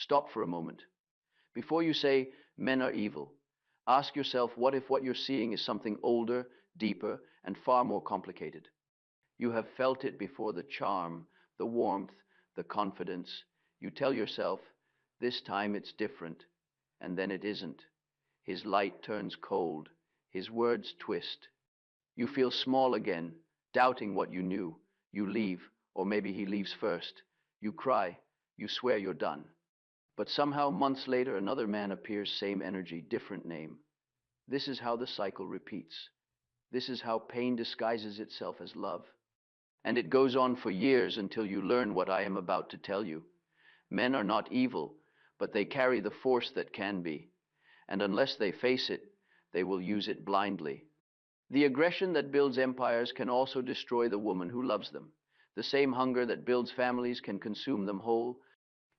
Stop for a moment. Before you say men are evil, ask yourself, what if what you're seeing is something older, deeper, and far more complicated? You have felt it before: the charm, the warmth, the confidence. You tell yourself, this time it's different, and then it isn't. His light turns cold, his words twist. You feel small again, doubting what you knew. You leave, or maybe he leaves first. You cry, you swear you're done. But somehow, months later, another man appears, same energy, different name. This is how the cycle repeats. This is how pain disguises itself as love. And it goes on for years until you learn what I am about to tell you. Men are not evil, but they carry the force that can be. And unless they face it, they will use it blindly. The aggression that builds empires can also destroy the woman who loves them. The same hunger that builds families can consume them whole.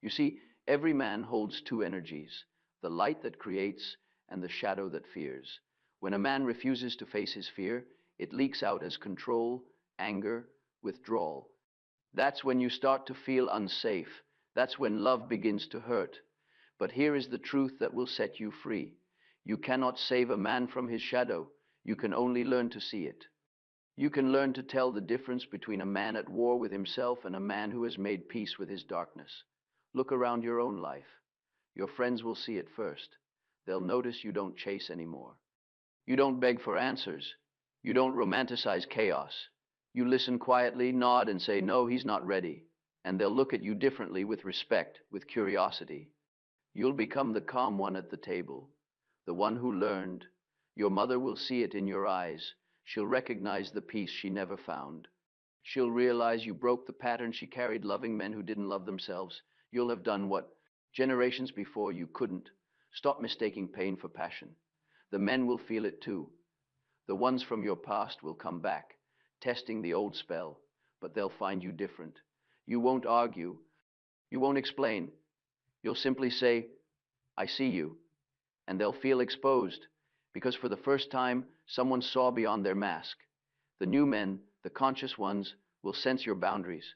You see, every man holds two energies: the light that creates and the shadow that fears. When a man refuses to face his fear, it leaks out as control, anger, withdrawal. That's when you start to feel unsafe. That's when love begins to hurt. But here is the truth that will set you free. You cannot save a man from his shadow. You can only learn to see it. You can learn to tell the difference between a man at war with himself and a man who has made peace with his darkness. Look around your own life. Your friends will see it first. They'll notice you don't chase anymore. You don't beg for answers. You don't romanticize chaos. You listen quietly, nod, and say, no, he's not ready. And they'll look at you differently, with respect, with curiosity. You'll become the calm one at the table, the one who learned. Your mother will see it in your eyes. She'll recognize the peace she never found. She'll realize you broke the pattern she carried, loving men who didn't love themselves. You'll have done what generations before you couldn't. Stop mistaking pain for passion. The men will feel it too. The ones from your past will come back, testing the old spell, but they'll find you different. You won't argue. You won't explain. You'll simply say, I see you. And they'll feel exposed, because for the first time, someone saw beyond their mask. The new men, the conscious ones, will sense your boundaries.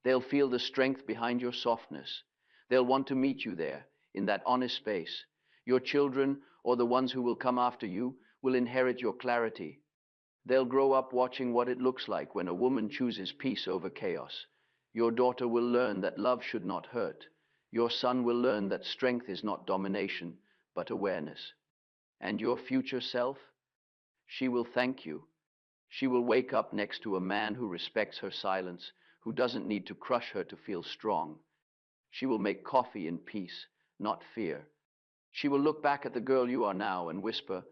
They'll feel the strength behind your softness. They'll want to meet you there, in that honest space. Your children, or the ones who will come after you, will inherit your clarity. They'll grow up watching what it looks like when a woman chooses peace over chaos. Your daughter will learn that love should not hurt. Your son will learn that strength is not domination, but awareness. And your future self, she will thank you. She will wake up next to a man who respects her silence, who doesn't need to crush her to feel strong. She will make coffee in peace, not fear. She will look back at the girl you are now and whisper,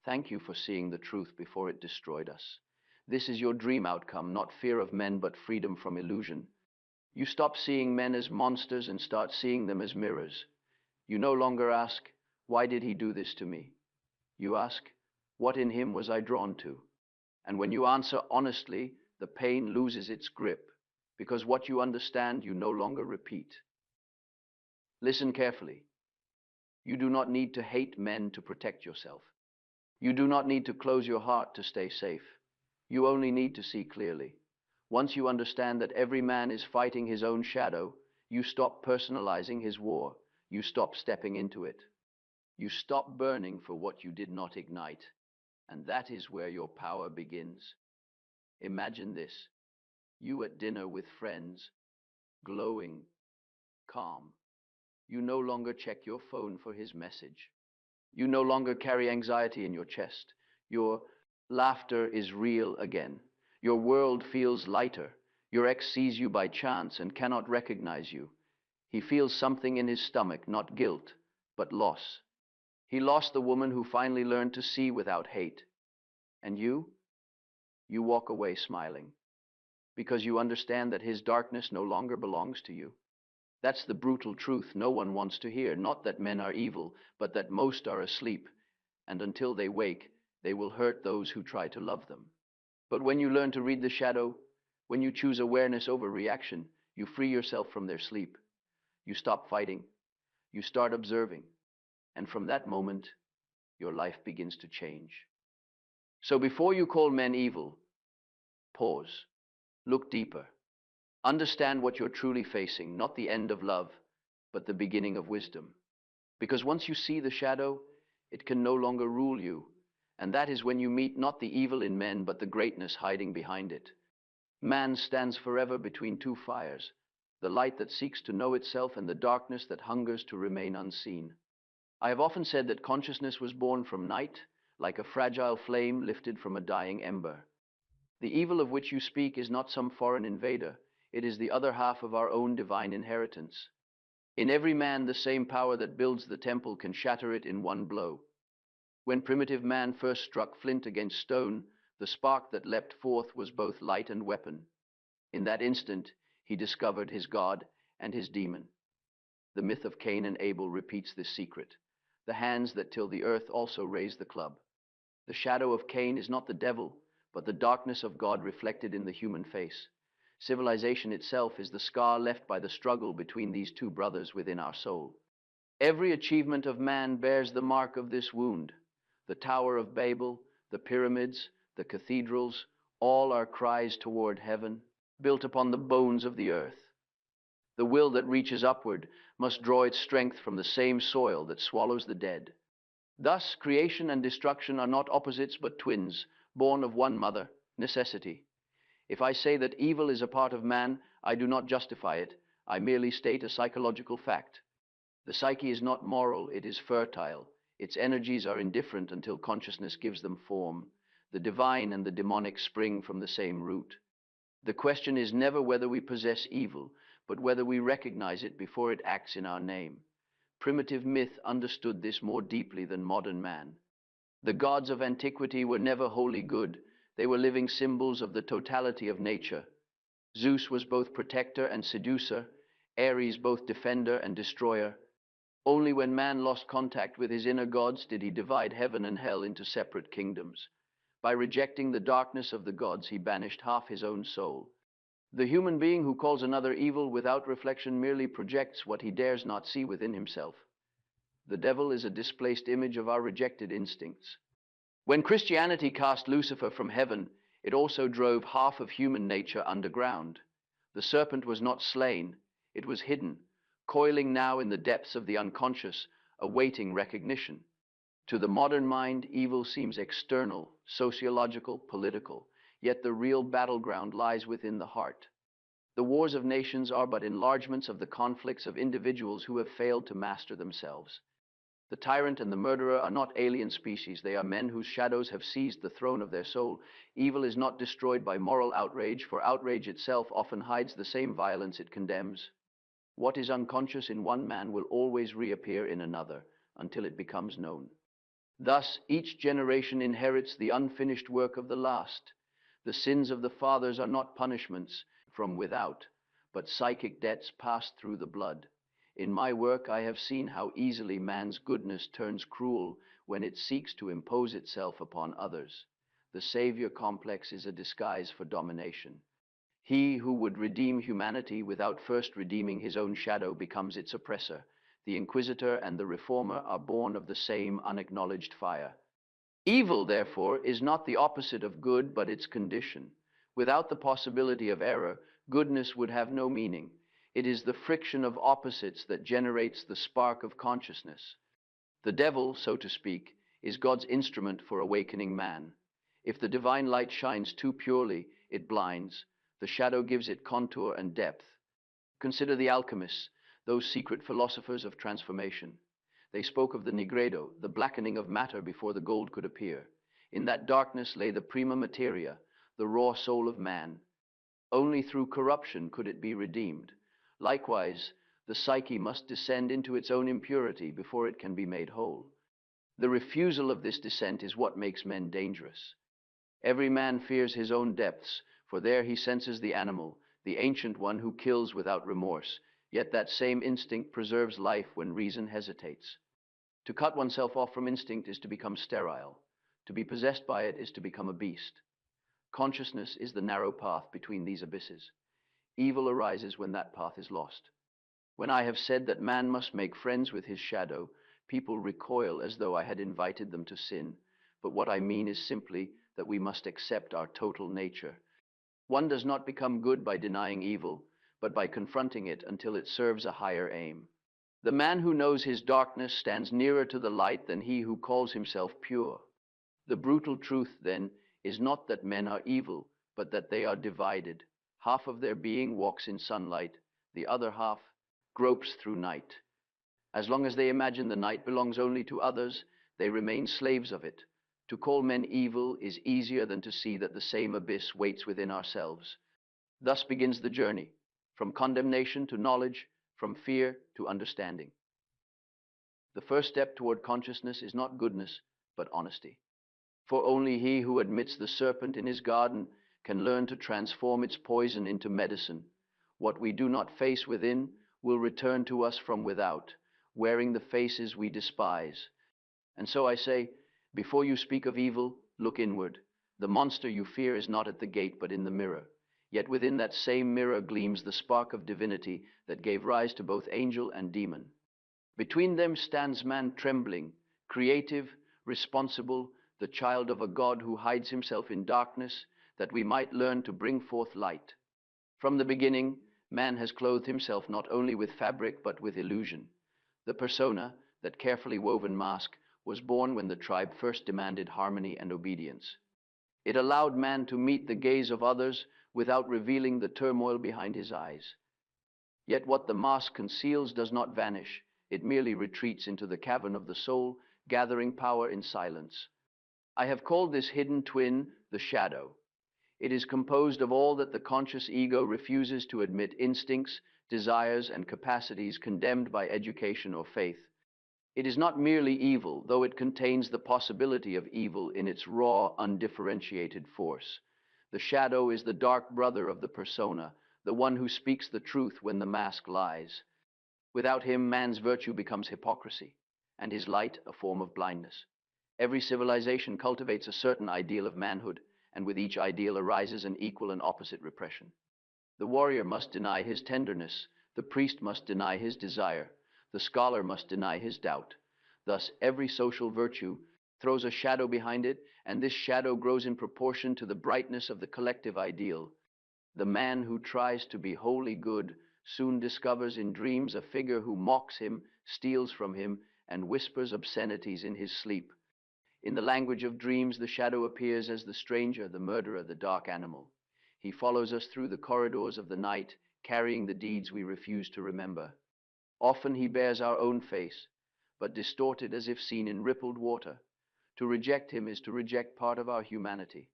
thank you for seeing the truth before it destroyed us. This is your dream outcome, not fear of men, but freedom from illusion. You stop seeing men as monsters and start seeing them as mirrors. You no longer ask, why did he do this to me? You ask, what in him was I drawn to? And when you answer honestly, the pain loses its grip, because what you understand, you no longer repeat. Listen carefully. You do not need to hate men to protect yourself. You do not need to close your heart to stay safe. You only need to see clearly. Once you understand that every man is fighting his own shadow, you stop personalizing his war. You stop stepping into it. You stop burning for what you did not ignite. And that is where your power begins. Imagine this: you at dinner with friends, glowing, calm. You no longer check your phone for his message. You no longer carry anxiety in your chest. Your laughter is real again. Your world feels lighter. Your ex sees you by chance and cannot recognize you. He feels something in his stomach, not guilt, but loss. He lost the woman who finally learned to see without hate. And you walk away smiling, because you understand that his darkness no longer belongs to you. That's the brutal truth no one wants to hear. Not that men are evil, but that most are asleep, and until they wake, they will hurt those who try to love them. But when you learn to read the shadow, when you choose awareness over reaction, you free yourself from their sleep. You stop fighting. You start observing. And from that moment, your life begins to change. So before you call men evil, pause. Look deeper. Understand what you're truly facing, not the end of love, but the beginning of wisdom. Because once you see the shadow, it can no longer rule you, and that is when you meet not the evil in men, but the greatness hiding behind it. Man stands forever between two fires, the light that seeks to know itself and the darkness that hungers to remain unseen. I have often said that consciousness was born from night, like a fragile flame lifted from a dying ember. The evil of which you speak is not some foreign invader, it is the other half of our own divine inheritance. In every man, the same power that builds the temple can shatter it in one blow. When primitive man first struck flint against stone, the spark that leapt forth was both light and weapon. In that instant, he discovered his God and his demon. The myth of Cain and Abel repeats this secret. The hands that till the earth also raise the club. The shadow of Cain is not the devil, but the darkness of God reflected in the human face. Civilization itself is the scar left by the struggle between these two brothers within our soul. Every achievement of man bears the mark of this wound. The Tower of Babel, the pyramids, the cathedrals, all are cries toward heaven, built upon the bones of the earth. The will that reaches upward must draw its strength from the same soil that swallows the dead. Thus, creation and destruction are not opposites but twins, born of one mother, necessity. If I say that evil is a part of man, I do not justify it, I merely state a psychological fact. The psyche is not moral, it is fertile. Its energies are indifferent until consciousness gives them form. The divine and the demonic spring from the same root. The question is never whether we possess evil, but whether we recognize it before it acts in our name. Primitive myth understood this more deeply than modern man. The gods of antiquity were never wholly good. They were living symbols of the totality of nature. Zeus was both protector and seducer, Ares both defender and destroyer. Only when man lost contact with his inner gods did he divide heaven and hell into separate kingdoms. By rejecting the darkness of the gods, he banished half his own soul. The human being who calls another evil without reflection merely projects what he dares not see within himself. The devil is a displaced image of our rejected instincts. When Christianity cast Lucifer from heaven, it also drove half of human nature underground. The serpent was not slain, it was hidden, coiling now in the depths of the unconscious, awaiting recognition. To the modern mind, evil seems external, sociological, political, yet the real battleground lies within the heart. The wars of nations are but enlargements of the conflicts of individuals who have failed to master themselves. The tyrant and the murderer are not alien species, they are men whose shadows have seized the throne of their soul. Evil is not destroyed by moral outrage, for outrage itself often hides the same violence it condemns. What is unconscious in one man will always reappear in another, until it becomes known. Thus, each generation inherits the unfinished work of the last. The sins of the fathers are not punishments from without, but psychic debts passed through the blood. In my work, I have seen how easily man's goodness turns cruel when it seeks to impose itself upon others. The savior complex is a disguise for domination. He who would redeem humanity without first redeeming his own shadow becomes its oppressor. The inquisitor and the reformer are born of the same unacknowledged fire. Evil, therefore, is not the opposite of good, but its condition. Without the possibility of error, goodness would have no meaning. It is the friction of opposites that generates the spark of consciousness. The devil, so to speak, is God's instrument for awakening man. If the divine light shines too purely, it blinds. The shadow gives it contour and depth. Consider the alchemists, those secret philosophers of transformation. They spoke of the nigredo, the blackening of matter before the gold could appear. In that darkness lay the prima materia, the raw soul of man. Only through corruption could it be redeemed. Likewise, the psyche must descend into its own impurity before it can be made whole. The refusal of this descent is what makes men dangerous. Every man fears his own depths, for there he senses the animal, the ancient one who kills without remorse, yet that same instinct preserves life when reason hesitates. To cut oneself off from instinct is to become sterile. To be possessed by it is to become a beast. Consciousness is the narrow path between these abysses. Evil arises when that path is lost. When I have said that man must make friends with his shadow, people recoil as though I had invited them to sin. But what I mean is simply that we must accept our total nature. One does not become good by denying evil, but by confronting it until it serves a higher aim. The man who knows his darkness stands nearer to the light than he who calls himself pure. The brutal truth, then, is not that men are evil, but that they are divided. Half of their being walks in sunlight, the other half gropes through night. As long as they imagine the night belongs only to others, they remain slaves of it. To call men evil is easier than to see that the same abyss waits within ourselves. Thus begins the journey, from condemnation to knowledge, from fear to understanding. The first step toward consciousness is not goodness, but honesty. For only he who admits the serpent in his garden can learn to transform its poison into medicine. What we do not face within will return to us from without, wearing the faces we despise. And so I say, before you speak of evil, look inward. The monster you fear is not at the gate, but in the mirror. Yet within that same mirror gleams the spark of divinity that gave rise to both angel and demon. Between them stands man trembling, creative, responsible, the child of a God who hides himself in darkness, that we might learn to bring forth light. From the beginning, man has clothed himself not only with fabric, but with illusion. The persona, that carefully woven mask, was born when the tribe first demanded harmony and obedience. It allowed man to meet the gaze of others without revealing the turmoil behind his eyes. Yet what the mask conceals does not vanish. It merely retreats into the cavern of the soul, gathering power in silence. I have called this hidden twin the shadow. It is composed of all that the conscious ego refuses to admit: instincts, desires, and capacities condemned by education or faith. It is not merely evil, though it contains the possibility of evil in its raw, undifferentiated force. The shadow is the dark brother of the persona, the one who speaks the truth when the mask lies. Without him, man's virtue becomes hypocrisy, and his light a form of blindness. Every civilization cultivates a certain ideal of manhood, and with each ideal arises an equal and opposite repression. The warrior must deny his tenderness, the priest must deny his desire, the scholar must deny his doubt. Thus, every social virtue throws a shadow behind it, and this shadow grows in proportion to the brightness of the collective ideal. The man who tries to be wholly good soon discovers in dreams a figure who mocks him, steals from him, and whispers obscenities in his sleep. In the language of dreams, the shadow appears as the stranger, the murderer, the dark animal. He follows us through the corridors of the night, carrying the deeds we refuse to remember. Often he bears our own face, but distorted as if seen in rippled water. To reject him is to reject part of our humanity.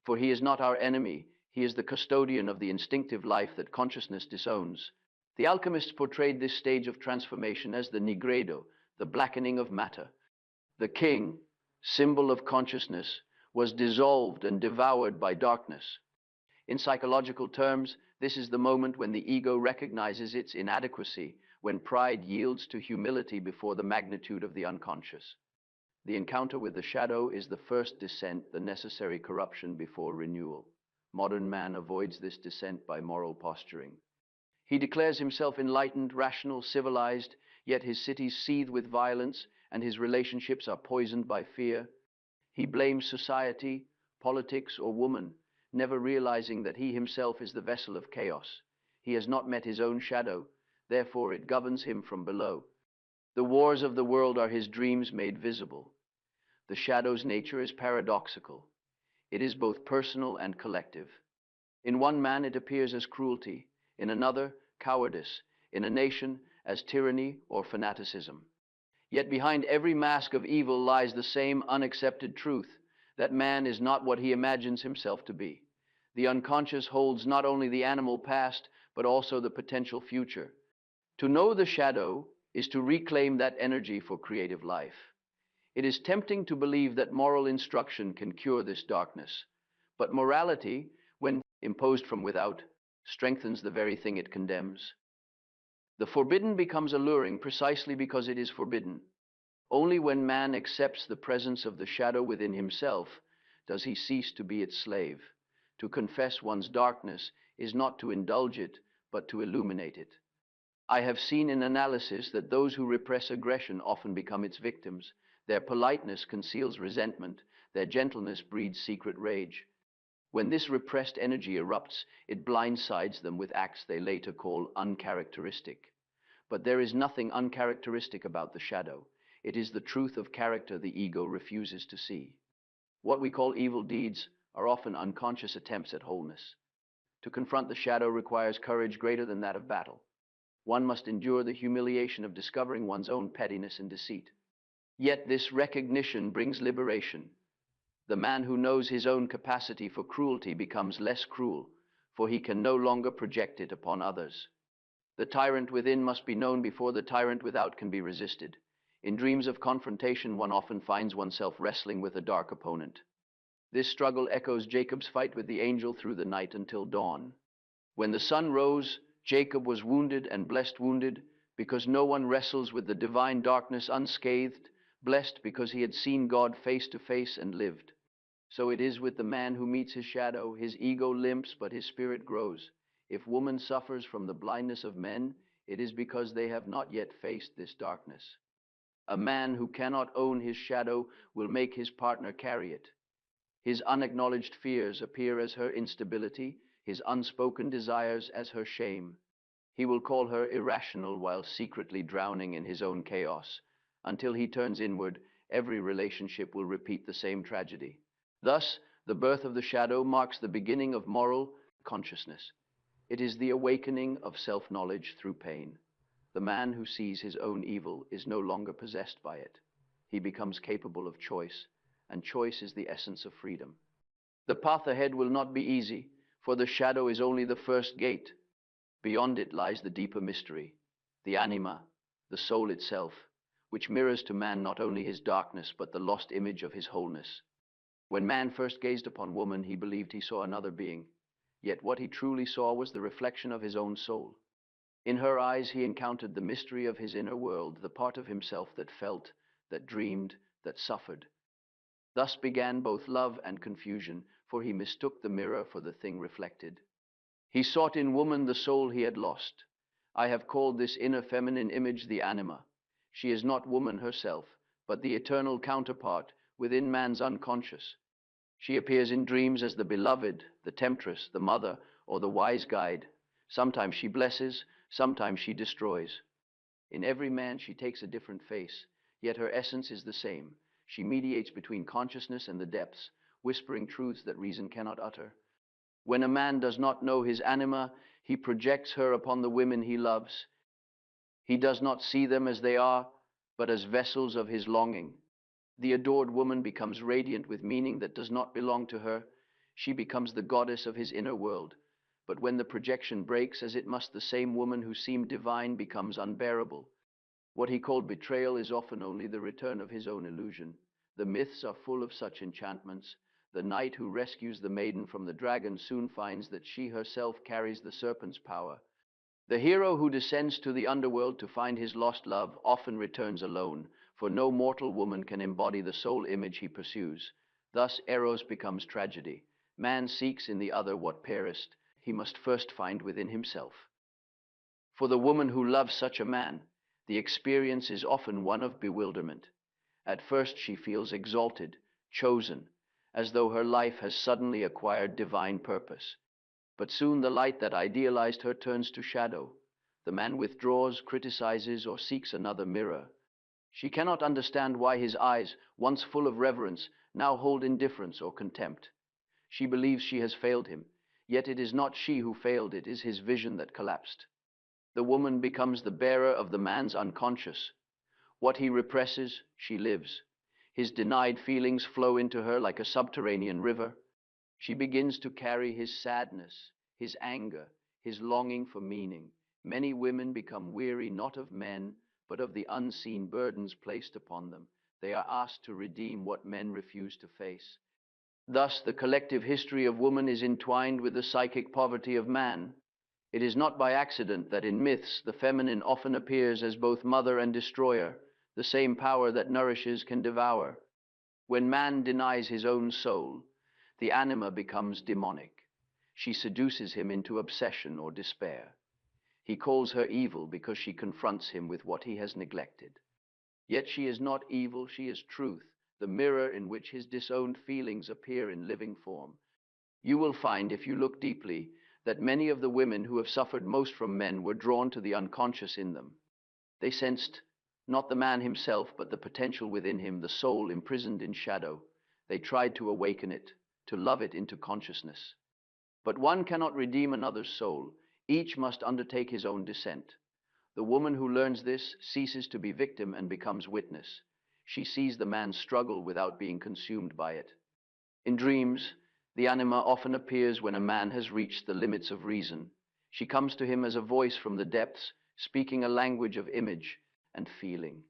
For he is not our enemy, he is the custodian of the instinctive life that consciousness disowns. The alchemists portrayed this stage of transformation as the nigredo, the blackening of matter. The king, symbol of consciousness, was dissolved and devoured by darkness. In psychological terms, this is the moment when the ego recognizes its inadequacy, when pride yields to humility before the magnitude of the unconscious. The encounter with the shadow is the first descent, the necessary corruption before renewal. Modern man avoids this descent by moral posturing. He declares himself enlightened, rational, civilized, yet his cities seethe with violence, and his relationships are poisoned by fear. He blames society, politics, or woman, never realizing that he himself is the vessel of chaos. He has not met his own shadow, therefore it governs him from below. The wars of the world are his dreams made visible. The shadow's nature is paradoxical. It is both personal and collective. In one man it appears as cruelty, in another, cowardice, in a nation, as tyranny or fanaticism. Yet behind every mask of evil lies the same unaccepted truth, that man is not what he imagines himself to be. The unconscious holds not only the animal past, but also the potential future. To know the shadow is to reclaim that energy for creative life. It is tempting to believe that moral instruction can cure this darkness, but morality, when imposed from without, strengthens the very thing it condemns. The forbidden becomes alluring precisely because it is forbidden. Only when man accepts the presence of the shadow within himself does he cease to be its slave. To confess one's darkness is not to indulge it, but to illuminate it. I have seen in analysis that those who repress aggression often become its victims. Their politeness conceals resentment, their gentleness breeds secret rage. When this repressed energy erupts, it blindsides them with acts they later call uncharacteristic. But there is nothing uncharacteristic about the shadow. It is the truth of character the ego refuses to see. What we call evil deeds are often unconscious attempts at wholeness. To confront the shadow requires courage greater than that of battle. One must endure the humiliation of discovering one's own pettiness and deceit. Yet this recognition brings liberation. The man who knows his own capacity for cruelty becomes less cruel, for he can no longer project it upon others. The tyrant within must be known before the tyrant without can be resisted. In dreams of confrontation, one often finds oneself wrestling with a dark opponent. This struggle echoes Jacob's fight with the angel through the night until dawn. When the sun rose, Jacob was wounded and blessed wounded, because no one wrestles with the divine darkness unscathed, blessed because he had seen God face to face and lived. So it is with the man who meets his shadow. His ego limps, but his spirit grows. If woman suffers from the blindness of men, it is because they have not yet faced this darkness. A man who cannot own his shadow will make his partner carry it. His unacknowledged fears appear as her instability, his unspoken desires as her shame. He will call her irrational while secretly drowning in his own chaos. Until he turns inward, every relationship will repeat the same tragedy. Thus, the birth of the shadow marks the beginning of moral consciousness. It is the awakening of self-knowledge through pain. The man who sees his own evil is no longer possessed by it. He becomes capable of choice, and choice is the essence of freedom. The path ahead will not be easy, for the shadow is only the first gate. Beyond it lies the deeper mystery, the anima, the soul itself, which mirrors to man not only his darkness, but the lost image of his wholeness. When man first gazed upon woman, he believed he saw another being. Yet what he truly saw was the reflection of his own soul. In her eyes, he encountered the mystery of his inner world, the part of himself that felt, that dreamed, that suffered. Thus began both love and confusion, for he mistook the mirror for the thing reflected. He sought in woman the soul he had lost. I have called this inner feminine image the anima. She is not woman herself, but the eternal counterpart within man's unconscious. She appears in dreams as the beloved, the temptress, the mother, or the wise guide. Sometimes she blesses, sometimes she destroys. In every man she takes a different face, yet her essence is the same. She mediates between consciousness and the depths, whispering truths that reason cannot utter. When a man does not know his anima, he projects her upon the women he loves. He does not see them as they are, but as vessels of his longing. The adored woman becomes radiant with meaning that does not belong to her. She becomes the goddess of his inner world. But when the projection breaks, as it must, the same woman who seemed divine becomes unbearable. What he called betrayal is often only the return of his own illusion. The myths are full of such enchantments. The knight who rescues the maiden from the dragon soon finds that she herself carries the serpent's power. The hero who descends to the underworld to find his lost love often returns alone, for no mortal woman can embody the soul image he pursues. Thus Eros becomes tragedy. Man seeks in the other what perished, he must first find within himself. For the woman who loves such a man, the experience is often one of bewilderment. At first she feels exalted, chosen, as though her life has suddenly acquired divine purpose. But soon the light that idealized her turns to shadow. The man withdraws, criticizes, or seeks another mirror. She cannot understand why his eyes, once full of reverence, now hold indifference or contempt. She believes she has failed him, yet it is not she who failed, it is his vision that collapsed. The woman becomes the bearer of the man's unconscious. What he represses, she lives. His denied feelings flow into her like a subterranean river. She begins to carry his sadness, his anger, his longing for meaning. Many women become weary not of men, but of the unseen burdens placed upon them. They are asked to redeem what men refuse to face. Thus, the collective history of woman is entwined with the psychic poverty of man. It is not by accident that in myths the feminine often appears as both mother and destroyer. The same power that nourishes can devour. When man denies his own soul, the anima becomes demonic. She seduces him into obsession or despair. He calls her evil because she confronts him with what he has neglected. Yet she is not evil, she is truth, the mirror in which his disowned feelings appear in living form. You will find, if you look deeply, that many of the women who have suffered most from men were drawn to the unconscious in them. They sensed not the man himself, but the potential within him, the soul imprisoned in shadow. They tried to awaken it, to love it into consciousness. But one cannot redeem another's soul. Each must undertake his own descent. The woman who learns this ceases to be victim and becomes witness. She sees the man struggle without being consumed by it. In dreams, the anima often appears when a man has reached the limits of reason. She comes to him as a voice from the depths, speaking a language of image and feeling.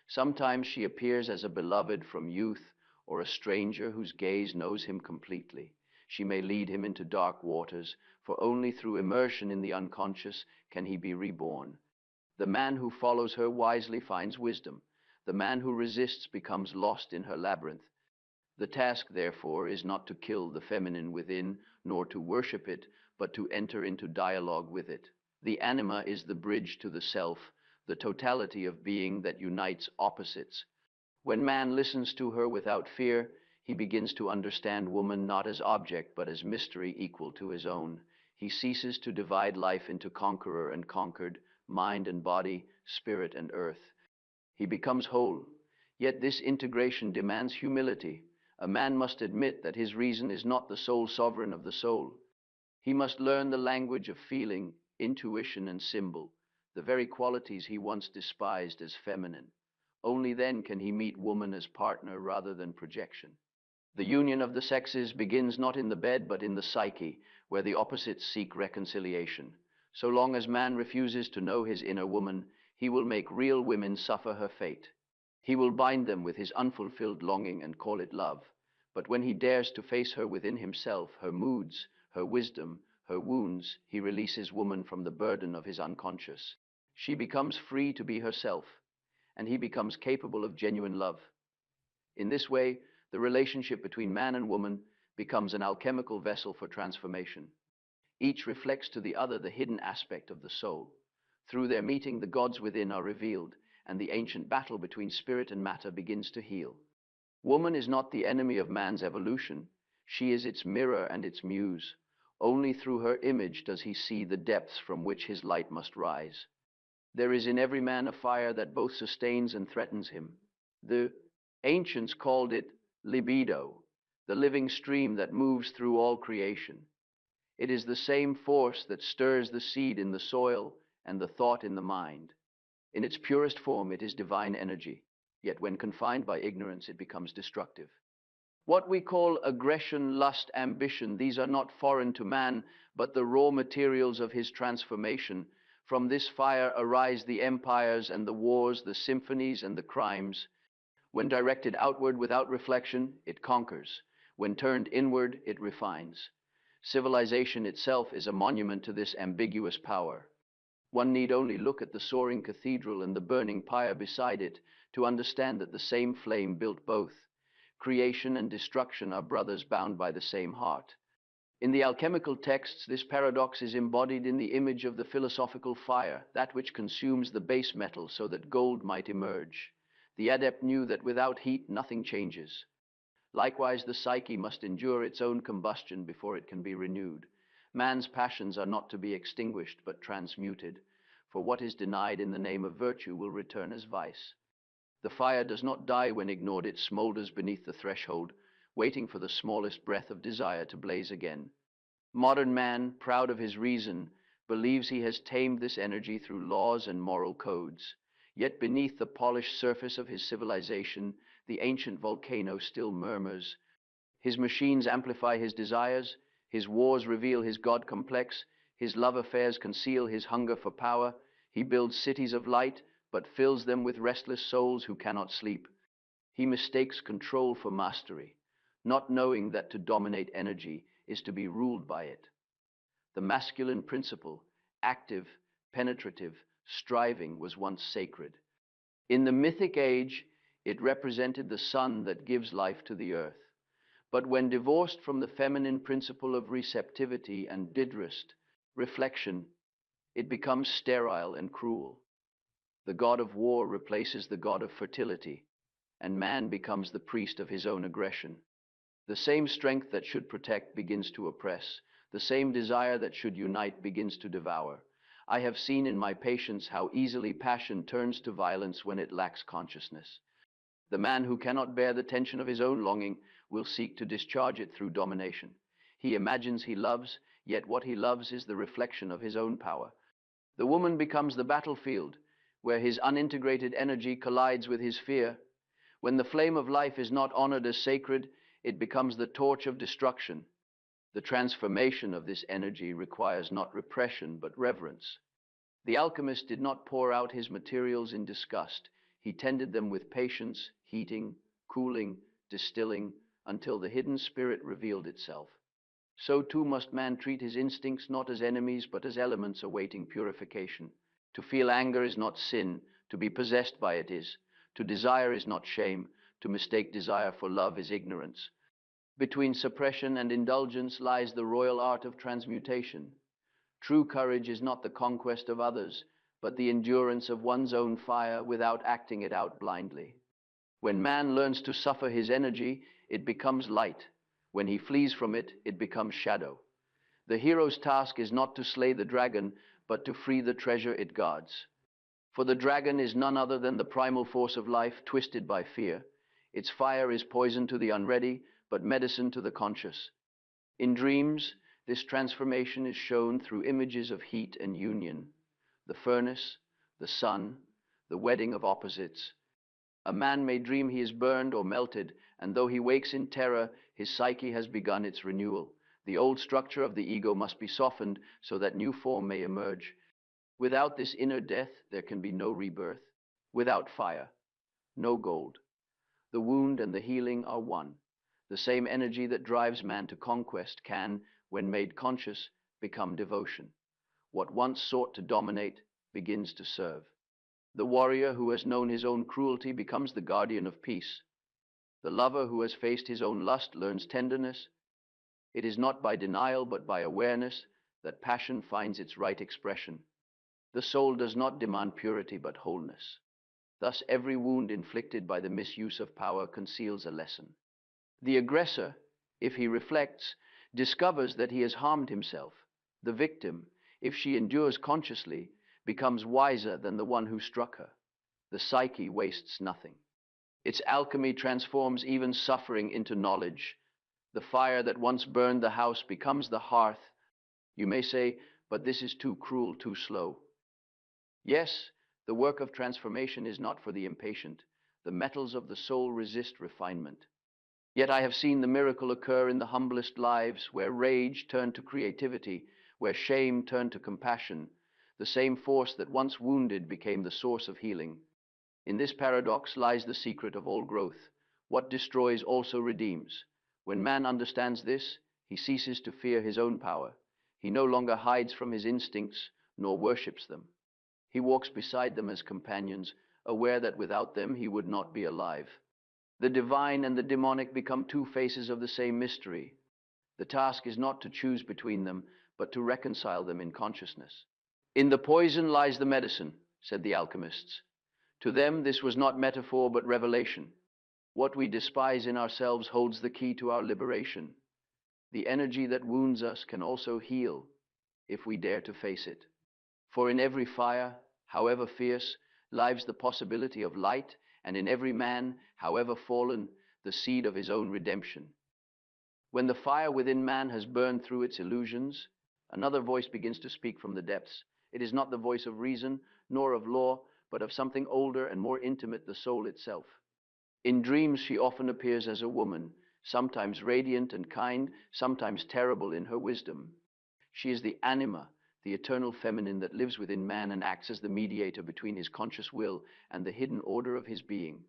Sometimes she appears as a beloved from youth or a stranger whose gaze knows him completely. She may lead him into dark waters, for only through immersion in the unconscious can he be reborn. The man who follows her wisely finds wisdom. The man who resists becomes lost in her labyrinth. The task, therefore, is not to kill the feminine within, nor to worship it, but to enter into dialogue with it. The anima is the bridge to the self, the totality of being that unites opposites. When man listens to her without fear, he begins to understand woman not as object, but as mystery equal to his own. He ceases to divide life into conqueror and conquered, mind and body, spirit and earth. He becomes whole. Yet this integration demands humility. A man must admit that his reason is not the sole sovereign of the soul. He must learn the language of feeling, intuition, and symbol, the very qualities he once despised as feminine. Only then can he meet woman as partner rather than projection. The union of the sexes begins not in the bed but in the psyche, where the opposites seek reconciliation. So long as man refuses to know his inner woman, he will make real women suffer her fate. He will bind them with his unfulfilled longing and call it love. But when he dares to face her within himself, her moods, her wisdom, her wounds, he releases woman from the burden of his unconscious. She becomes free to be herself, and he becomes capable of genuine love. In this way, the relationship between man and woman becomes an alchemical vessel for transformation. Each reflects to the other the hidden aspect of the soul. Through their meeting, the gods within are revealed, and the ancient battle between spirit and matter begins to heal. Woman is not the enemy of man's evolution. She is its mirror and its muse. Only through her image does he see the depths from which his light must rise. There is in every man a fire that both sustains and threatens him. The ancients called it libido, the living stream that moves through all creation. It is the same force that stirs the seed in the soil and the thought in the mind. In its purest form, it is divine energy, yet when confined by ignorance, it becomes destructive. What we call aggression, lust, ambition, these are not foreign to man, but the raw materials of his transformation. From this fire arise the empires and the wars, the symphonies and the crimes. When directed outward without reflection, it conquers. When turned inward, it refines. Civilization itself is a monument to this ambiguous power. One need only look at the soaring cathedral and the burning pyre beside it to understand that the same flame built both. Creation and destruction are brothers bound by the same heart. In the alchemical texts, this paradox is embodied in the image of the philosophical fire, that which consumes the base metal so that gold might emerge. The adept knew that without heat, nothing changes. Likewise, the psyche must endure its own combustion before it can be renewed. Man's passions are not to be extinguished, but transmuted, for what is denied in the name of virtue will return as vice. The fire does not die when ignored, it smolders beneath the threshold, waiting for the smallest breath of desire to blaze again. Modern man, proud of his reason, believes he has tamed this energy through laws and moral codes. Yet beneath the polished surface of his civilization, the ancient volcano still murmurs. His machines amplify his desires, his wars reveal his God complex, his love affairs conceal his hunger for power. He builds cities of light, but fills them with restless souls who cannot sleep. He mistakes control for mastery, not knowing that to dominate energy is to be ruled by it. The masculine principle, active, penetrative, striving, was once sacred. In the mythic age, it represented the sun that gives life to the earth. But when divorced from the feminine principle of receptivity and didrist, reflection, it becomes sterile and cruel. The god of war replaces the god of fertility, and man becomes the priest of his own aggression. The same strength that should protect begins to oppress. The same desire that should unite begins to devour. I have seen in my patients how easily passion turns to violence when it lacks consciousness. The man who cannot bear the tension of his own longing will seek to discharge it through domination. He imagines he loves, yet what he loves is the reflection of his own power. The woman becomes the battlefield, where his unintegrated energy collides with his fear. When the flame of life is not honored as sacred, it becomes the torch of destruction. The transformation of this energy requires not repression, but reverence. The alchemist did not pour out his materials in disgust. He tended them with patience, heating, cooling, distilling, until the hidden spirit revealed itself. So too must man treat his instincts not as enemies, but as elements awaiting purification. To feel anger is not sin, to be possessed by it is. To desire is not shame, to mistake desire for love is ignorance. Between suppression and indulgence lies the royal art of transmutation. True courage is not the conquest of others, but the endurance of one's own fire without acting it out blindly. When man learns to suffer his energy, it becomes light. When he flees from it, it becomes shadow. The hero's task is not to slay the dragon, but to free the treasure it guards. For the dragon is none other than the primal force of life, twisted by fear. Its fire is poison to the unready, but medicine to the conscious. In dreams, this transformation is shown through images of heat and union. The furnace, the sun, the wedding of opposites. A man may dream he is burned or melted, and though he wakes in terror, his psyche has begun its renewal. The old structure of the ego must be softened so that new form may emerge. Without this inner death, there can be no rebirth. Without fire, no gold. The wound and the healing are one. The same energy that drives man to conquest can, when made conscious, become devotion. What once sought to dominate begins to serve. The warrior who has known his own cruelty becomes the guardian of peace. The lover who has faced his own lust learns tenderness. It is not by denial, but by awareness, that passion finds its right expression. The soul does not demand purity, but wholeness. Thus, every wound inflicted by the misuse of power conceals a lesson. The aggressor, if he reflects, discovers that he has harmed himself. The victim, if she endures consciously, becomes wiser than the one who struck her. The psyche wastes nothing. Its alchemy transforms even suffering into knowledge. The fire that once burned the house becomes the hearth. You may say, but this is too cruel, too slow. Yes, the work of transformation is not for the impatient. The metals of the soul resist refinement. Yet I have seen the miracle occur in the humblest lives, where rage turned to creativity, where shame turned to compassion. The same force that once wounded became the source of healing. In this paradox lies the secret of all growth. What destroys also redeems. When man understands this, he ceases to fear his own power. He no longer hides from his instincts, nor worships them. He walks beside them as companions, aware that without them he would not be alive. The divine and the demonic become two faces of the same mystery. The task is not to choose between them, but to reconcile them in consciousness. In the poison lies the medicine, said the alchemists. To them, this was not metaphor, but revelation. What we despise in ourselves holds the key to our liberation. The energy that wounds us can also heal, if we dare to face it. For in every fire, however fierce, lies the possibility of light, and in every man, however fallen, the seed of his own redemption. When the fire within man has burned through its illusions, another voice begins to speak from the depths. It is not the voice of reason, nor of law, but of something older and more intimate, the soul itself. In dreams, she often appears as a woman, sometimes radiant and kind, sometimes terrible in her wisdom. She is the anima, the eternal feminine that lives within man and acts as the mediator between his conscious will and the hidden order of his being.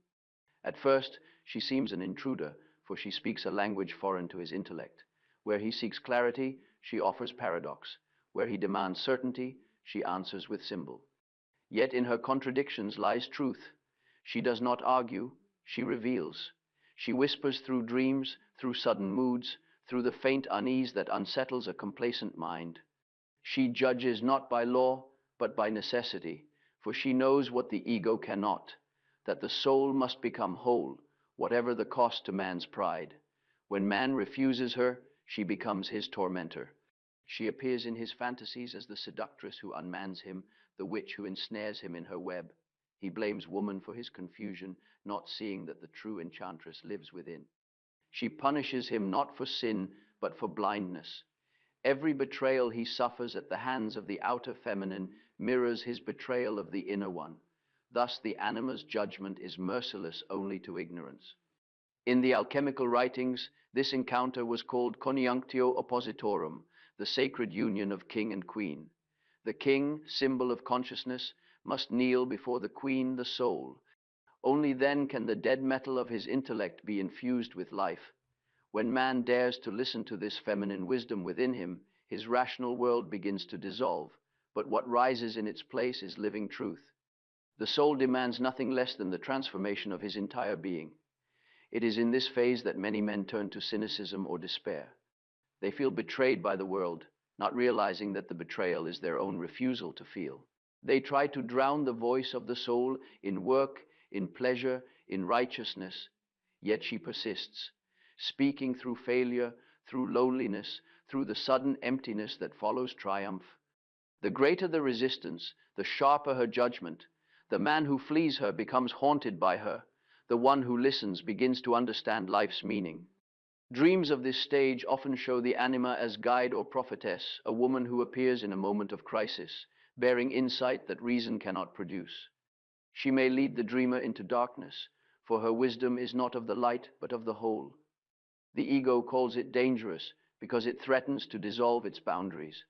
At first, she seems an intruder, for she speaks a language foreign to his intellect. Where he seeks clarity, she offers paradox. Where he demands certainty, she answers with symbol. Yet in her contradictions lies truth. She does not argue, she reveals. She whispers through dreams, through sudden moods, through the faint unease that unsettles a complacent mind. She judges not by law, but by necessity, for she knows what the ego cannot, that the soul must become whole, whatever the cost to man's pride. When man refuses her, she becomes his tormentor. She appears in his fantasies as the seductress who unmans him, the witch who ensnares him in her web. He blames woman for his confusion, not seeing that the true enchantress lives within. She punishes him not for sin, but for blindness. Every betrayal he suffers at the hands of the outer feminine mirrors his betrayal of the inner one. Thus, the anima's judgment is merciless only to ignorance. In the alchemical writings, this encounter was called conjunctio oppositorum, the sacred union of king and queen. The king, symbol of consciousness, must kneel before the queen, the soul. Only then can the dead metal of his intellect be infused with life. When man dares to listen to this feminine wisdom within him, his rational world begins to dissolve, but what rises in its place is living truth. The soul demands nothing less than the transformation of his entire being. It is in this phase that many men turn to cynicism or despair. They feel betrayed by the world, not realizing that the betrayal is their own refusal to feel. They try to drown the voice of the soul in work, in pleasure, in righteousness, yet she persists, speaking through failure, through loneliness, through the sudden emptiness that follows triumph. The greater the resistance, the sharper her judgment. The man who flees her becomes haunted by her. The one who listens begins to understand life's meaning. Dreams of this stage often show the anima as guide or prophetess, a woman who appears in a moment of crisis, bearing insight that reason cannot produce. She may lead the dreamer into darkness, for her wisdom is not of the light, but of the whole. The ego calls it dangerous because it threatens to dissolve its boundaries.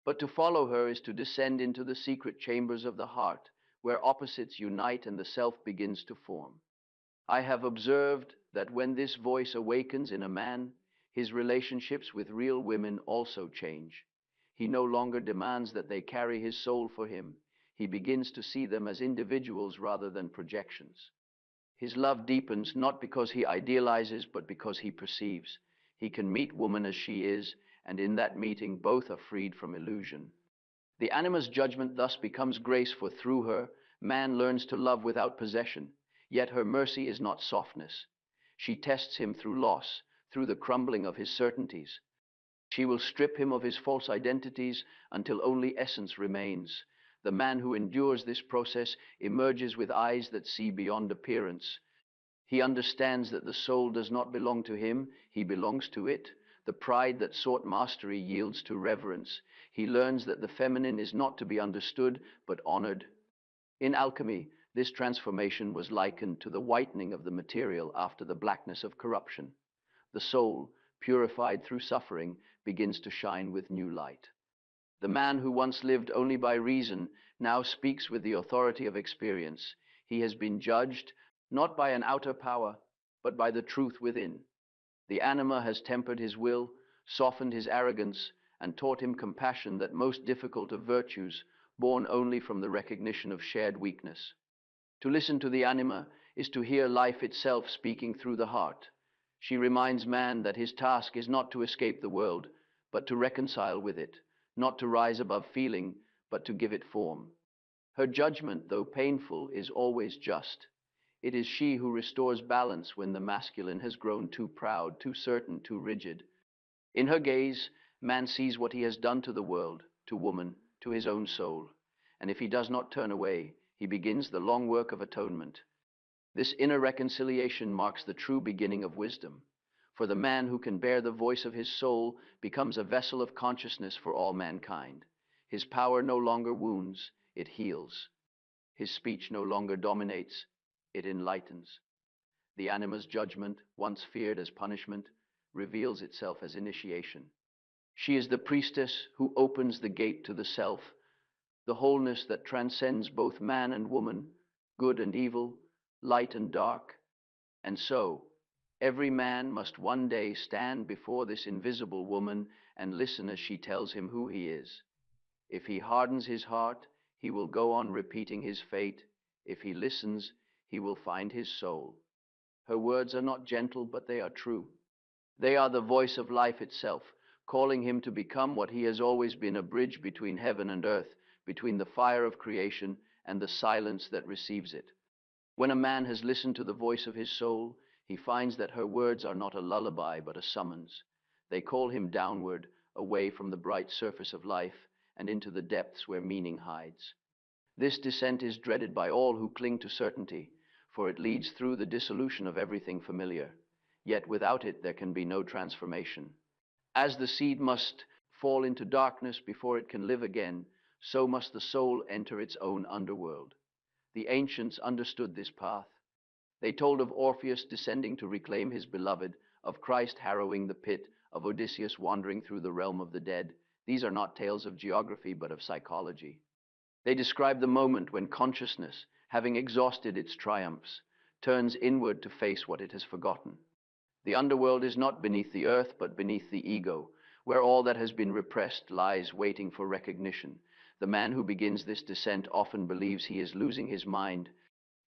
But to follow her is to descend into the secret chambers of the heart, where opposites unite and the self begins to form. I have observed that when this voice awakens in a man, his relationships with real women also change. He no longer demands that they carry his soul for him. He begins to see them as individuals rather than projections. His love deepens not because he idealizes, but because he perceives. He can meet woman as she is, and in that meeting both are freed from illusion. The anima's judgment thus becomes grace, for through her, man learns to love without possession. Yet her mercy is not softness. She tests him through loss, through the crumbling of his certainties. She will strip him of his false identities until only essence remains. The man who endures this process emerges with eyes that see beyond appearance. He understands that the soul does not belong to him, he belongs to it. The pride that sought mastery yields to reverence. He learns that the feminine is not to be understood, but honored. In alchemy, this transformation was likened to the whitening of the material after the blackness of corruption. The soul, purified through suffering, begins to shine with new light. The man who once lived only by reason now speaks with the authority of experience. He has been judged not by an outer power, but by the truth within. The anima has tempered his will, softened his arrogance, and taught him compassion, that most difficult of virtues, born only from the recognition of shared weakness. To listen to the anima is to hear life itself speaking through the heart. She reminds man that his task is not to escape the world, but to reconcile with it, not to rise above feeling, but to give it form. Her judgment, though painful, is always just. It is she who restores balance when the masculine has grown too proud, too certain, too rigid. In her gaze, man sees what he has done to the world, to woman, to his own soul. And if he does not turn away, he begins the long work of atonement. This inner reconciliation marks the true beginning of wisdom. For the man who can bear the voice of his soul becomes a vessel of consciousness for all mankind. His power no longer wounds, it heals. His speech no longer dominates, it enlightens. The anima's judgment, once feared as punishment, reveals itself as initiation. She is the priestess who opens the gate to the self, the wholeness that transcends both man and woman, good and evil, light and dark. And so, every man must one day stand before this invisible woman and listen as she tells him who he is. If he hardens his heart, he will go on repeating his fate. If he listens, he will find his soul. Her words are not gentle, but they are true. They are the voice of life itself, calling him to become what he has always been, a bridge between heaven and earth, between the fire of creation and the silence that receives it. When a man has listened to the voice of his soul, he finds that her words are not a lullaby, but a summons. They call him downward, away from the bright surface of life and into the depths where meaning hides. This descent is dreaded by all who cling to certainty, for it leads through the dissolution of everything familiar. Yet without it there can be no transformation. As the seed must fall into darkness before it can live again, so must the soul enter its own underworld. The ancients understood this path. They told of Orpheus descending to reclaim his beloved, of Christ harrowing the pit, of Odysseus wandering through the realm of the dead. These are not tales of geography, but of psychology. They describe the moment when consciousness, having exhausted its triumphs, turns inward to face what it has forgotten. The underworld is not beneath the earth, but beneath the ego, where all that has been repressed lies waiting for recognition. The man who begins this descent often believes he is losing his mind.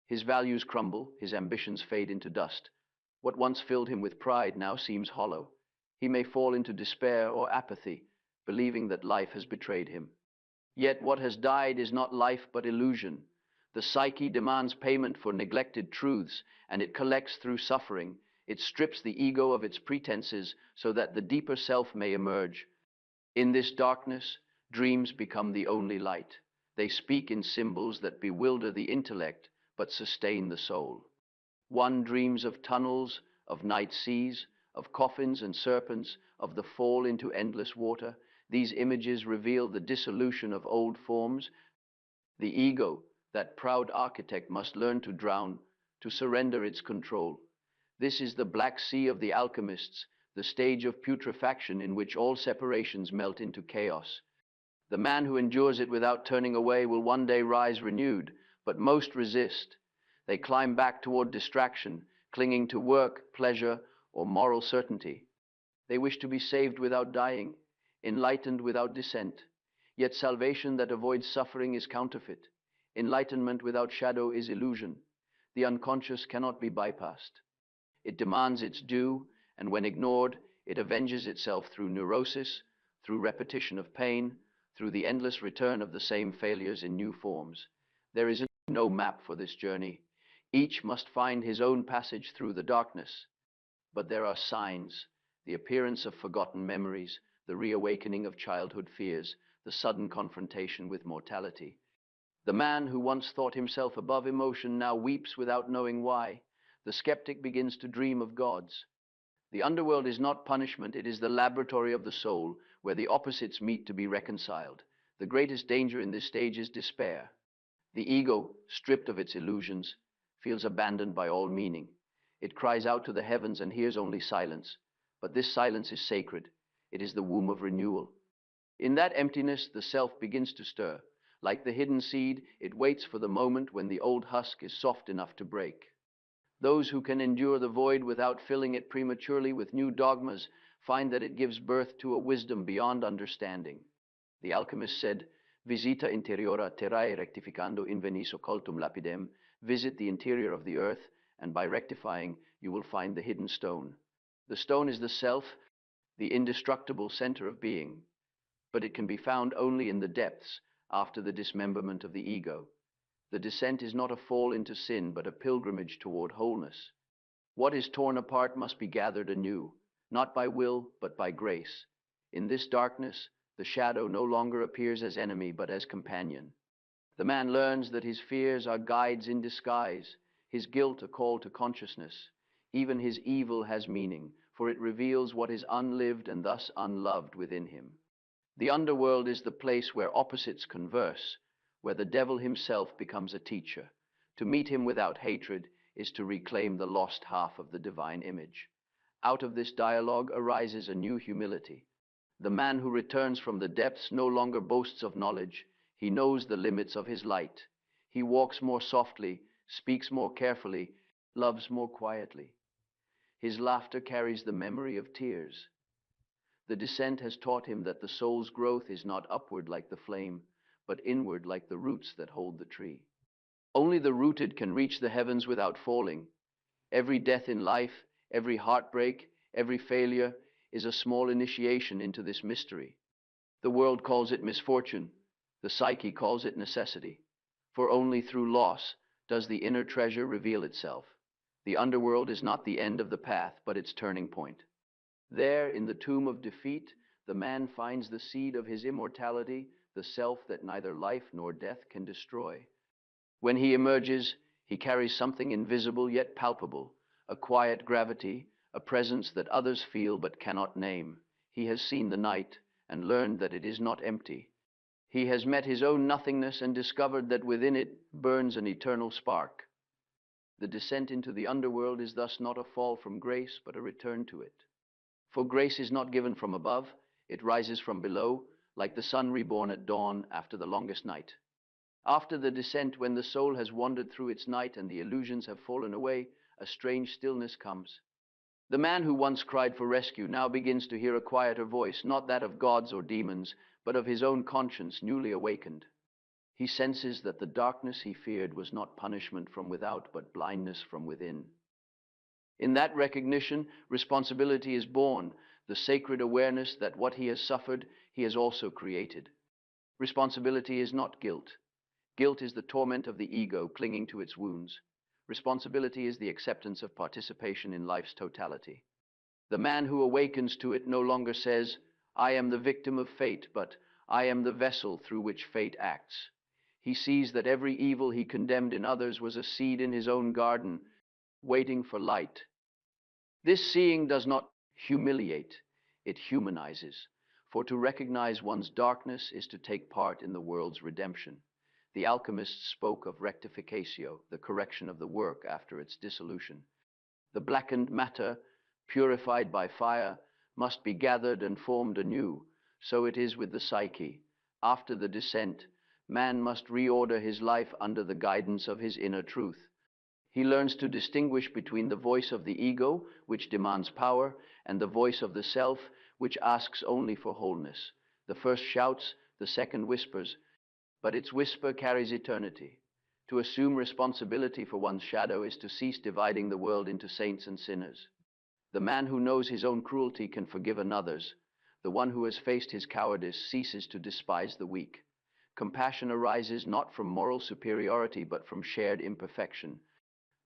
His values crumble, his ambitions fade into dust. What once filled him with pride now seems hollow. He may fall into despair or apathy, believing that life has betrayed him. Yet what has died is not life but illusion. The psyche demands payment for neglected truths, and it collects through suffering. It strips the ego of its pretenses so that the deeper self may emerge. In this darkness, dreams become the only light. They speak in symbols that bewilder the intellect but sustain the soul. One dreams of tunnels, of night seas, of coffins and serpents, of the fall into endless water. These images reveal the dissolution of old forms. The ego, that proud architect, must learn to drown, to surrender its control. This is the Black Sea of the alchemists, the stage of putrefaction in which all separations melt into chaos. The man who endures it without turning away will one day rise renewed, but most resist. They climb back toward distraction, clinging to work, pleasure, or moral certainty. They wish to be saved without dying, enlightened without descent. Yet salvation that avoids suffering is counterfeit. Enlightenment without shadow is illusion. The unconscious cannot be bypassed. It demands its due, and when ignored, it avenges itself through neurosis, through repetition of pain, through the endless return of the same failures in new forms. There is no map for this journey. Each must find his own passage through the darkness. But there are signs: the appearance of forgotten memories, the reawakening of childhood fears, the sudden confrontation with mortality. The man who once thought himself above emotion now weeps without knowing why. The skeptic begins to dream of gods. The underworld is not punishment, it is the laboratory of the soul, where the opposites meet to be reconciled. The greatest danger in this stage is despair. The ego, stripped of its illusions, feels abandoned by all meaning. It cries out to the heavens and hears only silence. But this silence is sacred. It is the womb of renewal. In that emptiness, the self begins to stir. Like the hidden seed, it waits for the moment when the old husk is soft enough to break. Those who can endure the void without filling it prematurely with new dogmas find that it gives birth to a wisdom beyond understanding. The alchemist said, "Visita interiora terrae rectificando invenis occultum lapidem." Visit the interior of the earth, and by rectifying, you will find the hidden stone. The stone is the self, the indestructible center of being, but it can be found only in the depths after the dismemberment of the ego. The descent is not a fall into sin, but a pilgrimage toward wholeness. What is torn apart must be gathered anew, not by will, but by grace. In this darkness, the shadow no longer appears as enemy, but as companion. The man learns that his fears are guides in disguise, his guilt a call to consciousness. Even his evil has meaning, for it reveals what is unlived and thus unloved within him. The underworld is the place where opposites converse, where the devil himself becomes a teacher. To meet him without hatred is to reclaim the lost half of the divine image. Out of this dialogue arises a new humility. The man who returns from the depths no longer boasts of knowledge. He knows the limits of his light. He walks more softly, speaks more carefully, loves more quietly. His laughter carries the memory of tears. The descent has taught him that the soul's growth is not upward like the flame, but inward like the roots that hold the tree. Only the rooted can reach the heavens without falling. Every death in life, every heartbreak, every failure is a small initiation into this mystery. The world calls it misfortune. The psyche calls it necessity. For only through loss does the inner treasure reveal itself. The underworld is not the end of the path, but its turning point. There, in the tomb of defeat, The man finds the seed of his immortality, the self that neither life nor death can destroy. When he emerges, he carries something invisible yet palpable, a quiet gravity, a presence that others feel but cannot name. He has seen the night and learned that it is not empty. He has met his own nothingness and discovered that within it burns an eternal spark. The descent into the underworld is thus not a fall from grace, but a return to it. For grace is not given from above, it rises from below, like the sun reborn at dawn after the longest night. After the descent, when the soul has wandered through its night and the illusions have fallen away, a strange stillness comes. The man who once cried for rescue now begins to hear a quieter voice, not that of gods or demons, but of his own conscience newly awakened. He senses that the darkness he feared was not punishment from without, but blindness from within. In that recognition, responsibility is born, the sacred awareness that what he has suffered, he has also created. Responsibility is not guilt. Guilt is the torment of the ego clinging to its wounds. Responsibility is the acceptance of participation in life's totality. The man who awakens to it no longer says, "I am the victim of fate," but "I am the vessel through which fate acts." He sees that every evil he condemned in others was a seed in his own garden, waiting for light. This seeing does not humiliate, it humanizes. For to recognize one's darkness is to take part in the world's redemption. The alchemists spoke of rectificatio, the correction of the work after its dissolution. The blackened matter, purified by fire, must be gathered and formed anew. So it is with the psyche. After the descent, man must reorder his life under the guidance of his inner truth. He learns to distinguish between the voice of the ego, which demands power, and the voice of the self, which asks only for wholeness. The first shouts, the second whispers, but its whisper carries eternity. To assume responsibility for one's shadow is to cease dividing the world into saints and sinners. The man who knows his own cruelty can forgive another's. The one who has faced his cowardice ceases to despise the weak. Compassion arises not from moral superiority, but from shared imperfection.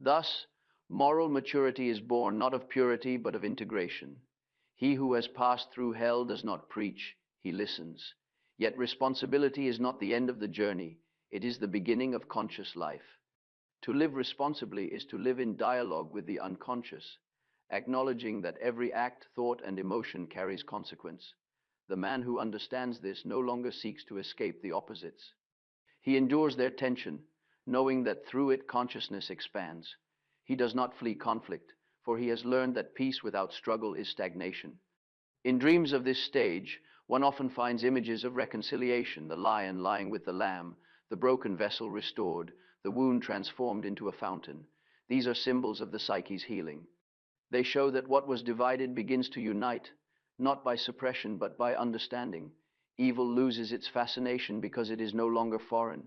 Thus, moral maturity is born not of purity, but of integration. He who has passed through hell does not preach, he listens. Yet responsibility is not the end of the journey, it is the beginning of conscious life. To live responsibly is to live in dialogue with the unconscious, acknowledging that every act, thought, and emotion carries consequence. The man who understands this no longer seeks to escape the opposites. He endures their tension, knowing that through it consciousness expands. He does not flee conflict, for he has learned that peace without struggle is stagnation. In dreams of this stage, one often finds images of reconciliation, the lion lying with the lamb, the broken vessel restored, the wound transformed into a fountain. These are symbols of the psyche's healing. They show that what was divided begins to unite, not by suppression but by understanding. Evil loses its fascination because it is no longer foreign.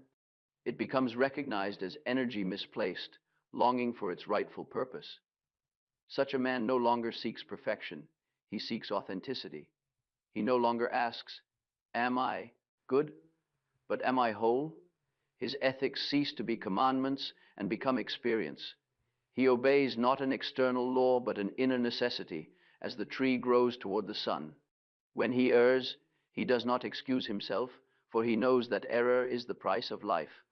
It becomes recognized as energy misplaced, longing for its rightful purpose. Such a man no longer seeks perfection, he seeks authenticity. He no longer asks, "Am I good?" but "Am I whole?" His ethics cease to be commandments and become experience. He obeys not an external law, but an inner necessity, as the tree grows toward the sun. When he errs, he does not excuse himself, for he knows that error is the price of life.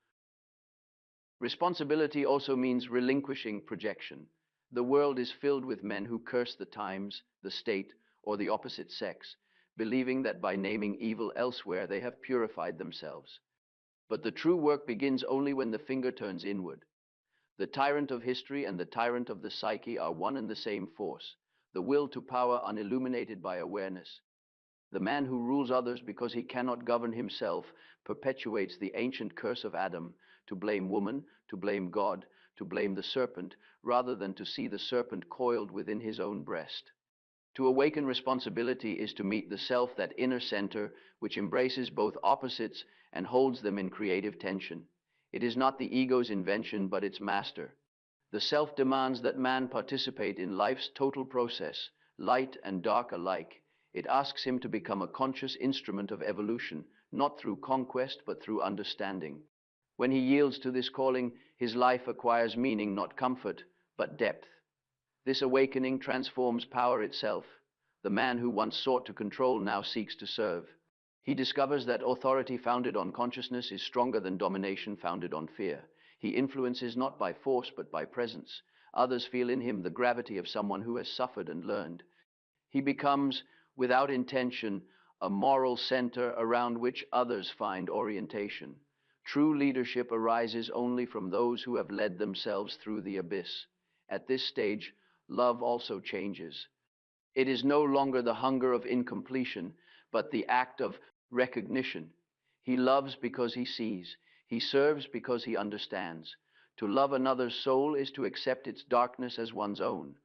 Responsibility also means relinquishing projection. The world is filled with men who curse the times, the state, or the opposite sex, believing that by naming evil elsewhere they have purified themselves. But the true work begins only when the finger turns inward. The tyrant of history and the tyrant of the psyche are one and the same force, the will to power unilluminated by awareness. The man who rules others because he cannot govern himself perpetuates the ancient curse of Adam, to blame woman, to blame God, to blame the serpent, rather than to see the serpent coiled within his own breast. To awaken responsibility is to meet the self, that inner center, which embraces both opposites and holds them in creative tension. It is not the ego's invention, but its master. The self demands that man participate in life's total process, light and dark alike. It asks him to become a conscious instrument of evolution, not through conquest, but through understanding. When he yields to this calling, his life acquires meaning, not comfort, but depth. This awakening transforms power itself. The man who once sought to control now seeks to serve. He discovers that authority founded on consciousness is stronger than domination founded on fear. He influences not by force but by presence. Others feel in him the gravity of someone who has suffered and learned. He becomes, without intention, a moral center around which others find orientation. True leadership arises only from those who have led themselves through the abyss. At this stage, love also changes. It is no longer the hunger of incompletion, but the act of recognition. He loves because he sees. He serves because he understands. To love another's soul is to accept its darkness as one's own.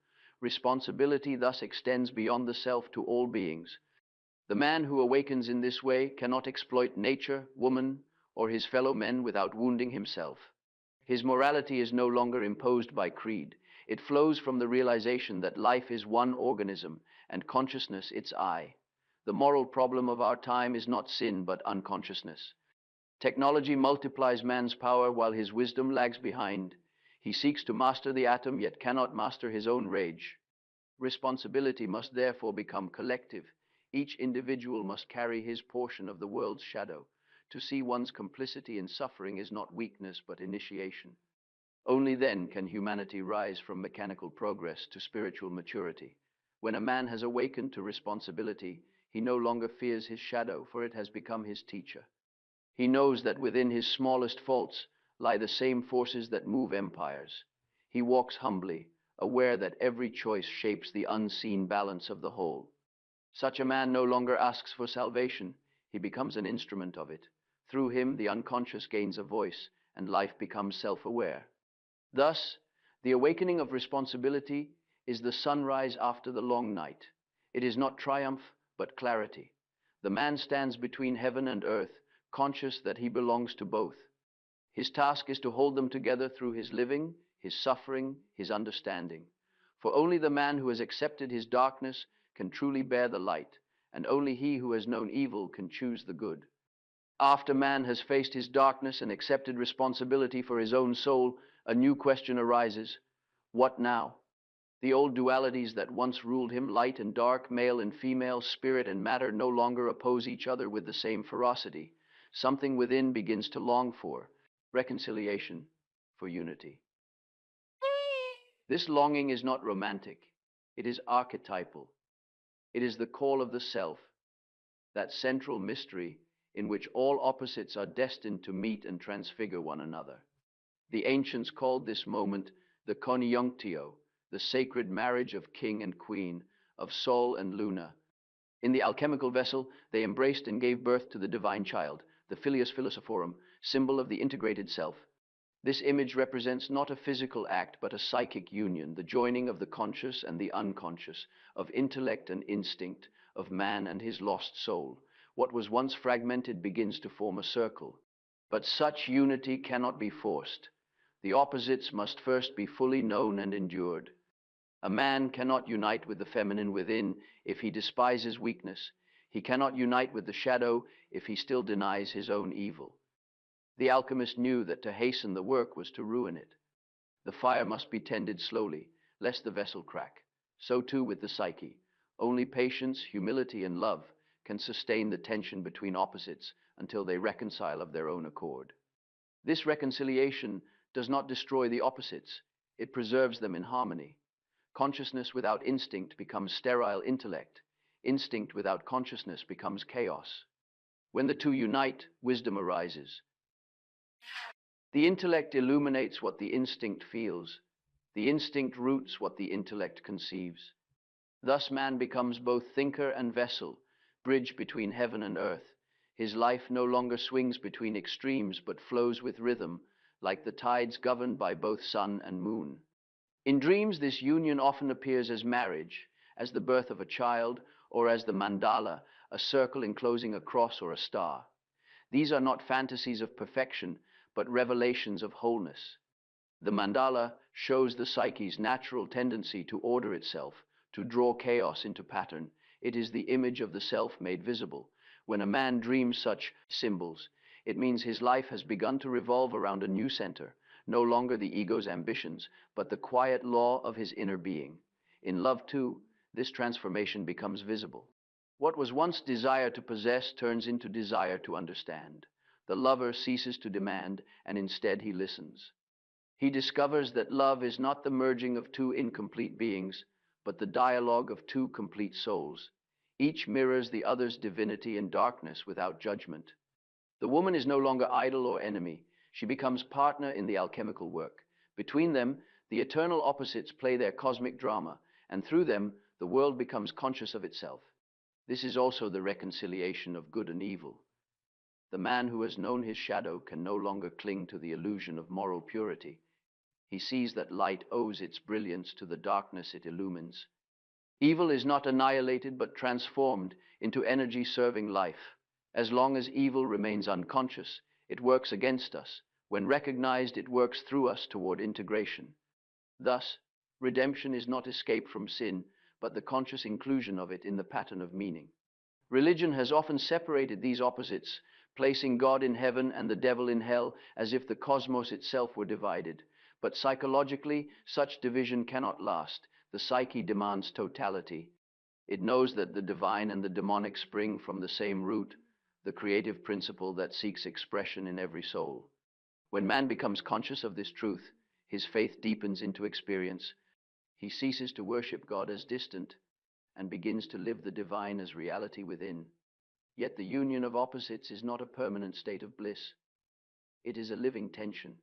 Responsibility thus extends beyond the self to all beings. The man who awakens in this way cannot exploit nature, woman, or his fellow men without wounding himself. His morality is no longer imposed by creed. It flows from the realization that life is one organism and consciousness its eye. The moral problem of our time is not sin but unconsciousness. Technology multiplies man's power while his wisdom lags behind. He seeks to master the atom yet cannot master his own rage. Responsibility must therefore become collective. Each individual must carry his portion of the world's shadow. To see one's complicity in suffering is not weakness but initiation. Only then can humanity rise from mechanical progress to spiritual maturity. When a man has awakened to responsibility, he no longer fears his shadow, for it has become his teacher. He knows that within his smallest faults lie the same forces that move empires. He walks humbly, aware that every choice shapes the unseen balance of the whole. Such a man no longer asks for salvation, he becomes an instrument of it. Through him, the unconscious gains a voice, and life becomes self-aware. Thus, the awakening of responsibility is the sunrise after the long night. It is not triumph, but clarity. The man stands between heaven and earth, conscious that he belongs to both. His task is to hold them together through his living, his suffering, his understanding. For only the man who has accepted his darkness can truly bear the light, and only he who has known evil can choose the good. After man has faced his darkness and accepted responsibility for his own soul, a new question arises. What now? The old dualities that once ruled him, light and dark, male and female, spirit and matter, no longer oppose each other with the same ferocity. Something within begins to long for reconciliation, for unity. This longing is not romantic. It is archetypal. It is the call of the self, that central mystery in which all opposites are destined to meet and transfigure one another. The ancients called this moment the conjunctio, the sacred marriage of king and queen, of Sol and Luna. In the alchemical vessel, they embraced and gave birth to the divine child, the filius philosophorum, symbol of the integrated self. This image represents not a physical act, but a psychic union, the joining of the conscious and the unconscious, of intellect and instinct, of man and his lost soul. What was once fragmented begins to form a circle. But such unity cannot be forced. The opposites must first be fully known and endured. A man cannot unite with the feminine within if he despises weakness. He cannot unite with the shadow if he still denies his own evil. The alchemist knew that to hasten the work was to ruin it. The fire must be tended slowly, lest the vessel crack. So too with the psyche. Only patience, humility, and love can sustain the tension between opposites until they reconcile of their own accord. This reconciliation does not destroy the opposites. It preserves them in harmony. Consciousness without instinct becomes sterile intellect. Instinct without consciousness becomes chaos. When the two unite, wisdom arises. The intellect illuminates what the instinct feels. The instinct roots what the intellect conceives. Thus man becomes both thinker and vessel, bridge between heaven and earth. His life no longer swings between extremes, but flows with rhythm, like the tides governed by both sun and moon. In dreams, this union often appears as marriage, as the birth of a child, or as the mandala, a circle enclosing a cross or a star. These are not fantasies of perfection, but revelations of wholeness. The mandala shows the psyche's natural tendency to order itself, to draw chaos into pattern. It is the image of the self made visible. When a man dreams such symbols, it means his life has begun to revolve around a new center, no longer the ego's ambitions, but the quiet law of his inner being. In love, too, this transformation becomes visible. What was once desire to possess turns into desire to understand. The lover ceases to demand, and instead he listens. He discovers that love is not the merging of two incomplete beings, but the dialogue of two complete souls. Each mirrors the other's divinity and darkness without judgment. The woman is no longer idol or enemy. She becomes partner in the alchemical work. Between them, the eternal opposites play their cosmic drama, and through them, the world becomes conscious of itself. This is also the reconciliation of good and evil. The man who has known his shadow can no longer cling to the illusion of moral purity. He sees that light owes its brilliance to the darkness it illumines. Evil is not annihilated but transformed into energy serving life. As long as evil remains unconscious, it works against us. When recognized, it works through us toward integration. Thus, redemption is not escape from sin, but the conscious inclusion of it in the pattern of meaning. Religion has often separated these opposites, placing God in heaven and the devil in hell, as if the cosmos itself were divided. But psychologically, such division cannot last. The psyche demands totality. It knows that the divine and the demonic spring from the same root, the creative principle that seeks expression in every soul. When man becomes conscious of this truth, his faith deepens into experience. He ceases to worship God as distant and begins to live the divine as reality within. Yet the union of opposites is not a permanent state of bliss. It is a living tension,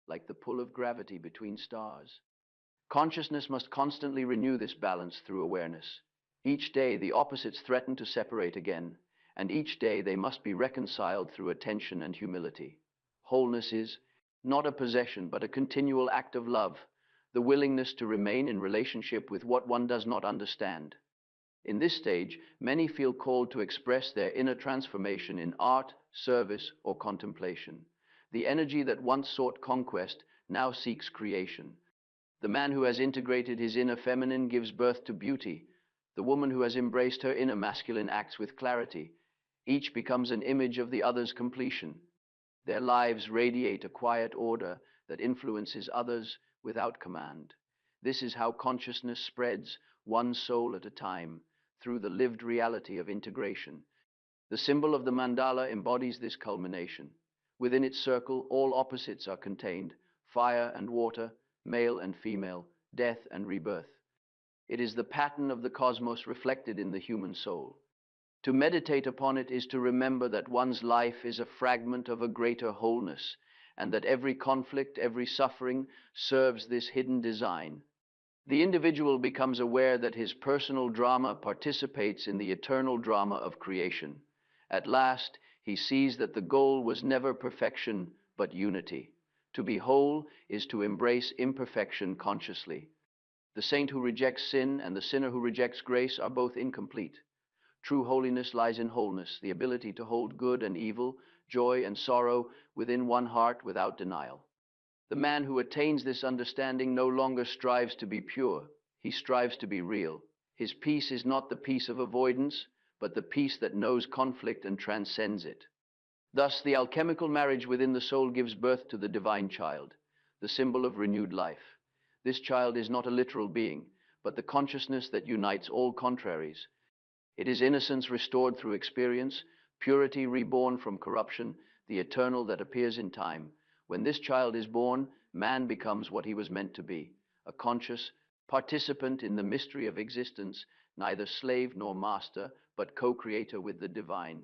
like the pull of gravity between stars. Consciousness must constantly renew this balance through awareness. Each day the opposites threaten to separate again, and each day they must be reconciled through attention and humility. Wholeness is not a possession, but a continual act of love, the willingness to remain in relationship with what one does not understand. In this stage, many feel called to express their inner transformation in art, service, or contemplation. The energy that once sought conquest now seeks creation. The man who has integrated his inner feminine gives birth to beauty. The woman who has embraced her inner masculine acts with clarity. Each becomes an image of the other's completion. Their lives radiate a quiet order that influences others without command. This is how consciousness spreads, one soul at a time, through the lived reality of integration. The symbol of the mandala embodies this culmination. Within its circle, all opposites are contained: fire and water, male and female, death and rebirth. It is the pattern of the cosmos reflected in the human soul. To meditate upon it is to remember that one's life is a fragment of a greater wholeness, and that every conflict, every suffering serves this hidden design. The individual becomes aware that his personal drama participates in the eternal drama of creation. At last, he sees that the goal was never perfection, but unity. To be whole is to embrace imperfection consciously. The saint who rejects sin and the sinner who rejects grace are both incomplete. True holiness lies in wholeness, the ability to hold good and evil, joy and sorrow within one heart without denial. The man who attains this understanding no longer strives to be pure, he strives to be real. His peace is not the peace of avoidance, but the peace that knows conflict and transcends it. Thus, the alchemical marriage within the soul gives birth to the divine child, the symbol of renewed life. This child is not a literal being, but the consciousness that unites all contraries. It is innocence restored through experience, purity reborn from corruption, the eternal that appears in time. When this child is born, man becomes what he was meant to be, a conscious participant in the mystery of existence, neither slave nor master, but co-creator with the divine.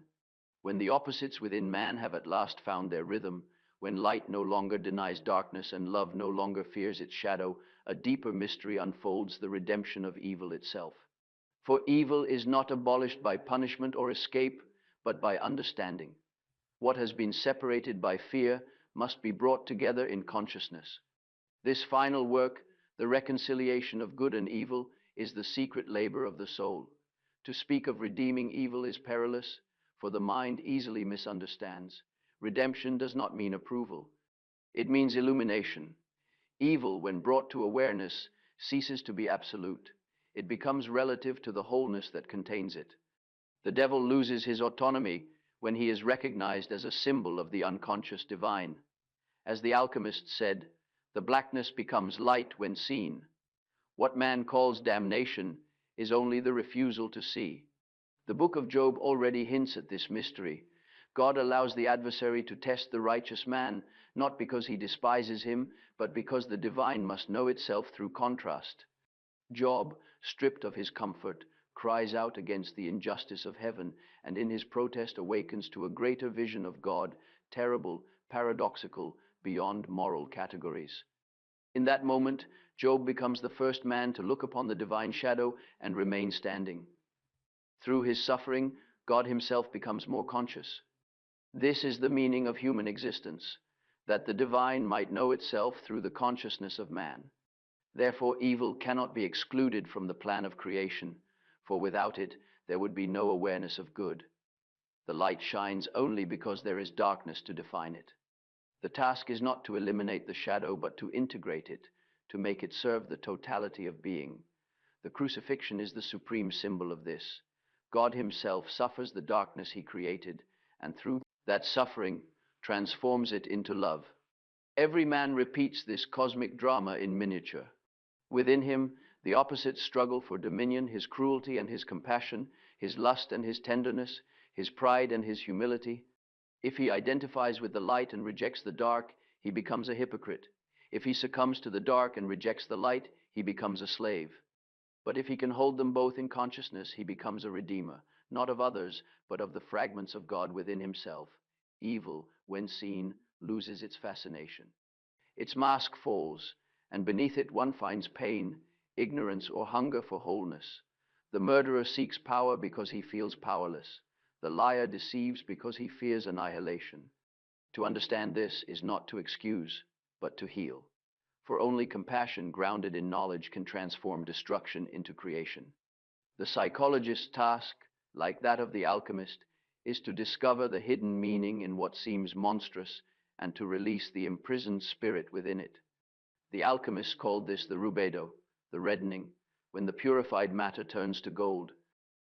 When the opposites within man have at last found their rhythm, when light no longer denies darkness and love no longer fears its shadow, a deeper mystery unfolds, the redemption of evil itself. For evil is not abolished by punishment or escape, but by understanding. What has been separated by fear must be brought together in consciousness. This final work, the reconciliation of good and evil, is the secret labor of the soul. To speak of redeeming evil is perilous, for the mind easily misunderstands. Redemption does not mean approval. It means illumination. Evil, when brought to awareness, ceases to be absolute. It becomes relative to the wholeness that contains it. The devil loses his autonomy when he is recognized as a symbol of the unconscious divine. As the alchemist said, the blackness becomes light when seen. What man calls damnation is only the refusal to see. The book of Job already hints at this mystery. God allows the adversary to test the righteous man, not because he despises him, but because the divine must know itself through contrast. Job, stripped of his comfort, cries out against the injustice of heaven, and in his protest awakens to a greater vision of God, terrible, paradoxical, beyond moral categories. In that moment, Job becomes the first man to look upon the divine shadow and remain standing. Through his suffering, God himself becomes more conscious. This is the meaning of human existence, that the divine might know itself through the consciousness of man. Therefore, evil cannot be excluded from the plan of creation, for without it, there would be no awareness of good. The light shines only because there is darkness to define it. The task is not to eliminate the shadow, but to integrate it, to make it serve the totality of being. The crucifixion is the supreme symbol of this. God himself suffers the darkness he created, and through that suffering, transforms it into love. Every man repeats this cosmic drama in miniature. Within him, the opposites struggle for dominion, his cruelty and his compassion, his lust and his tenderness, his pride and his humility. If he identifies with the light and rejects the dark, he becomes a hypocrite. If he succumbs to the dark and rejects the light, he becomes a slave. But if he can hold them both in consciousness, he becomes a redeemer, not of others, but of the fragments of God within himself. Evil, when seen, loses its fascination. Its mask falls, and beneath it one finds pain, ignorance, or hunger for wholeness. The murderer seeks power because he feels powerless. The liar deceives because he fears annihilation. To understand this is not to excuse, but to heal. For only compassion grounded in knowledge can transform destruction into creation. The psychologist's task, like that of the alchemist, is to discover the hidden meaning in what seems monstrous and to release the imprisoned spirit within it. The alchemists called this the rubedo, the reddening, when the purified matter turns to gold.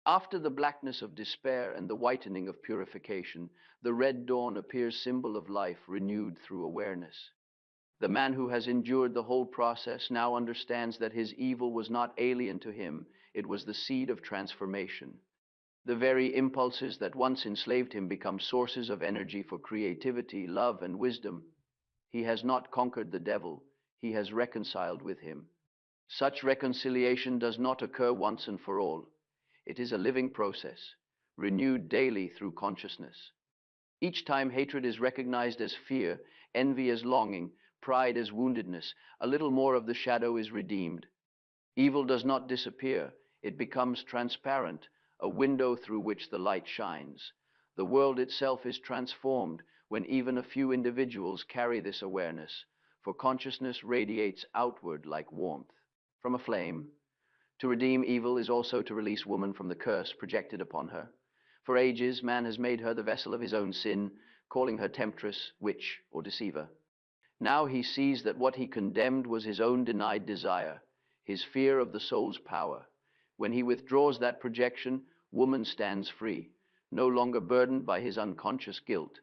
After the blackness of despair and the whitening of purification, the red dawn appears symbol of life renewed through awareness. The man who has endured the whole process now understands that his evil was not alien to him, it was the seed of transformation. The very impulses that once enslaved him become sources of energy for creativity, love, and wisdom. He has not conquered the devil, he has reconciled with him. Such reconciliation does not occur once and for all. It is a living process, renewed daily through consciousness. Each time hatred is recognized as fear, envy as longing, pride as woundedness, a little more of the shadow is redeemed. Evil does not disappear, it becomes transparent, a window through which the light shines. The world itself is transformed when even a few individuals carry this awareness, for consciousness radiates outward like warmth from a flame. To redeem evil is also to release woman from the curse projected upon her. For ages, man has made her the vessel of his own sin, calling her temptress, witch, or deceiver. Now he sees that what he condemned was his own denied desire, his fear of the soul's power. When he withdraws that projection, woman stands free, no longer burdened by his unconscious guilt.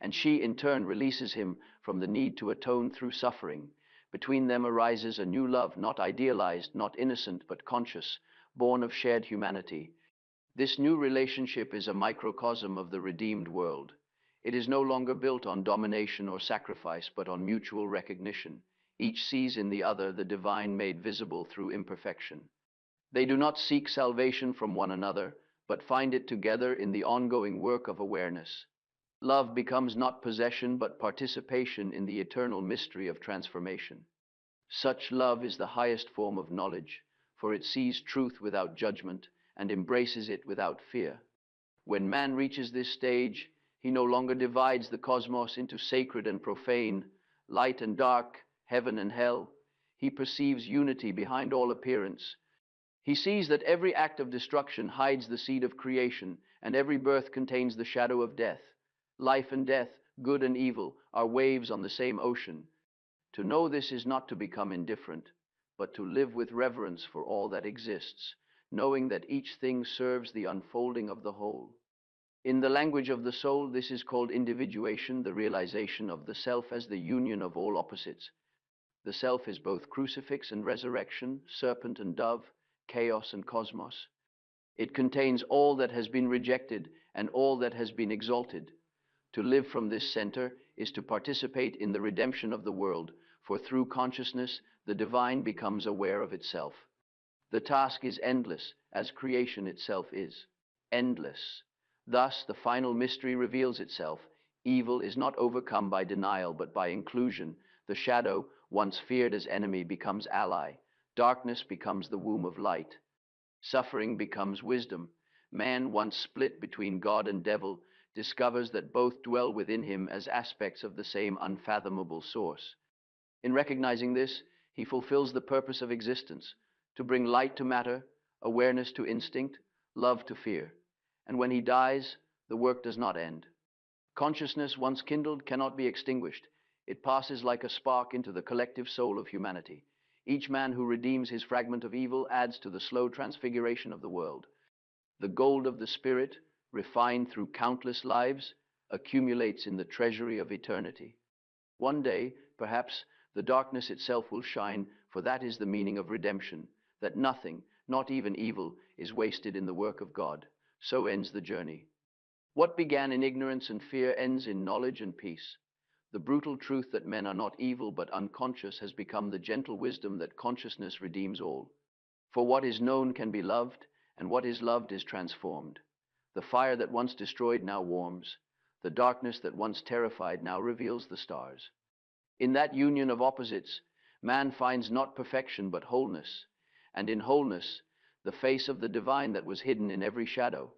And she, in turn, releases him from the need to atone through suffering. Between them arises a new love, not idealized, not innocent, but conscious, born of shared humanity. This new relationship is a microcosm of the redeemed world. It is no longer built on domination or sacrifice, but on mutual recognition. Each sees in the other the divine made visible through imperfection. They do not seek salvation from one another, but find it together in the ongoing work of awareness. Love becomes not possession, but participation in the eternal mystery of transformation. Such love is the highest form of knowledge, for it sees truth without judgment and embraces it without fear. When man reaches this stage, he no longer divides the cosmos into sacred and profane, light and dark, heaven and hell. He perceives unity behind all appearance. He sees that every act of destruction hides the seed of creation, and every birth contains the shadow of death. Life and death, good and evil, are waves on the same ocean. To know this is not to become indifferent, but to live with reverence for all that exists, knowing that each thing serves the unfolding of the whole. In the language of the soul, this is called individuation, the realization of the self as the union of all opposites. The self is both crucifix and resurrection, serpent and dove, chaos, and cosmos. It contains all that has been rejected and all that has been exalted. To live from this center is to participate in the redemption of the world, for through consciousness, the divine becomes aware of itself. The task is endless, as creation itself is. Endless. Thus, the final mystery reveals itself. Evil is not overcome by denial, but by inclusion. The shadow, once feared as enemy, becomes ally. Darkness becomes the womb of light. Suffering becomes wisdom. Man, once split between God and devil, discovers that both dwell within him as aspects of the same unfathomable source. In recognizing this, he fulfills the purpose of existence, to bring light to matter, awareness to instinct, love to fear. And when he dies, the work does not end. Consciousness, once kindled, cannot be extinguished. It passes like a spark into the collective soul of humanity. Each man who redeems his fragment of evil adds to the slow transfiguration of the world. The gold of the spirit, refined through countless lives, accumulates in the treasury of eternity. One day, perhaps, the darkness itself will shine, for that is the meaning of redemption, that nothing, not even evil, is wasted in the work of God. So ends the journey. What began in ignorance and fear ends in knowledge and peace. The brutal truth that men are not evil but unconscious has become the gentle wisdom that consciousness redeems all. For what is known can be loved, and what is loved is transformed. The fire that once destroyed now warms. The darkness that once terrified now reveals the stars. In that union of opposites, man finds not perfection but wholeness, and in wholeness, the face of the divine that was hidden in every shadow.